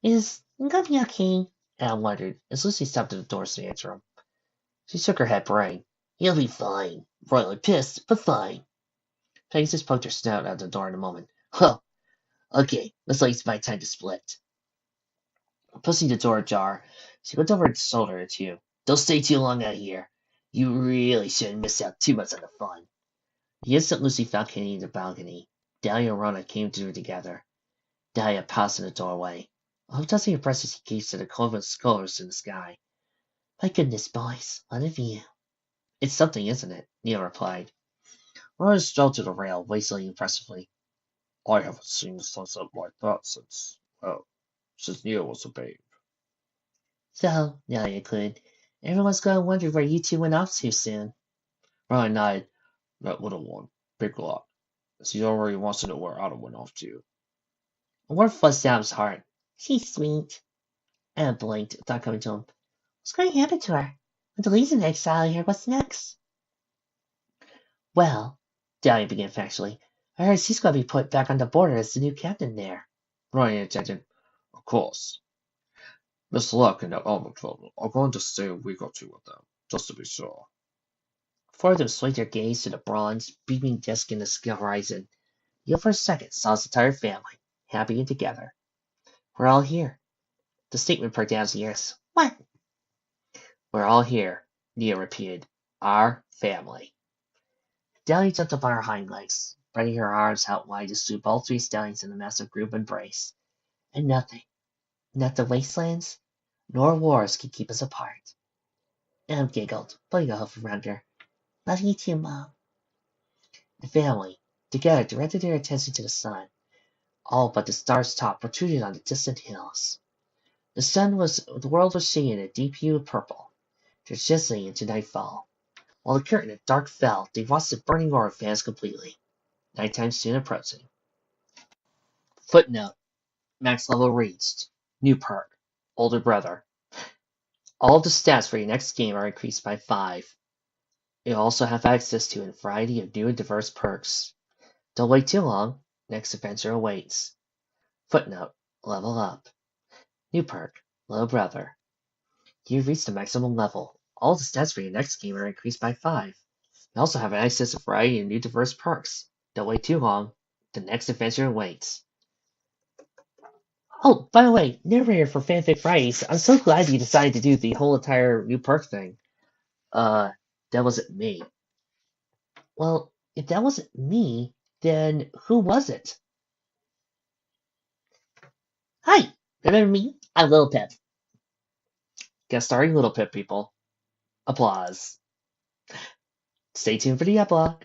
Is it gonna be okay? Anne wondered, as Lucy stopped at the doors to answer him. She shook her head, braying. He'll be fine. Royally pissed, but fine. Pegasus poked her snout out the door in a moment. Well, okay, looks like it's my time to split. Pushing the door ajar, she looked over her shoulder at you. Don't stay too long out here. You really shouldn't miss out too much on the fun. The instant Lucy found Kenny in the balcony, Dahlia and Rona came to her together. Dahlia paused in the doorway. How does he impress as he gazed at the countless colors in the sky? My goodness, boys, what a view. It's something, isn't it? Neil replied. Rona strolled to the rail, whistling impressively. I haven't seen a sunset like that since Neil was a babe. So, Dahlia concluded, everyone's going to wonder where you two went off to soon. Rona nodded. That little one, Big Lot. He already wants to know where Adam went off to. A word fuzzed down his heart. She's sweet. Anna blinked, without coming to him. What's going to happen to her? When the Lee's in exile here, what's next? Well, Dahlia began factually, I heard she's going to be put back on the border as the new captain there. Roy interjected. Of course. Miss Luck and that Almond Club are going to stay a week or two with them, just to be sure. Four of them swayed their gaze to the bronze, beaming disk in the horizon. You for a second saw his entire family, happy and together. We're all here. The statement perked down his ears. What? We're all here, Nia repeated. Our family. Dahlia jumped up on her hind legs, spreading her arms out wide to swoop all three stallions in a massive group embrace. And nothing, not the wastelands, nor wars could keep us apart. Em giggled, putting a hoof around her. Love you too, Mom. The family, together, directed their attention to the sun. All but the star's top protruded on the distant hills. The world was shaded a deep hue of purple, transitioning into nightfall. While the curtain of dark fell, they watched the burning aura vanish completely. Nighttime soon approaching. Footnote: Max level reached. New perk. Older brother. All the stats for your next game are increased by 5. You'll also have access to a variety of new and diverse perks. Don't wait too long. Next adventure awaits. Footnote: Level up. New perk. Little brother. You've reached the maximum level. All the stats for your next game are increased by 5. You also have access to a variety of new diverse perks. Don't wait too long. The next adventure awaits. Oh, by the way, narrator for Fanfic Fridays, I'm so glad you decided to do the whole entire new perk thing. That wasn't me. Well, if that wasn't me, then who was it? Hi, remember me? I'm Little Pip. Guest starring Little Pip, people. Applause. Stay tuned for the epilogue.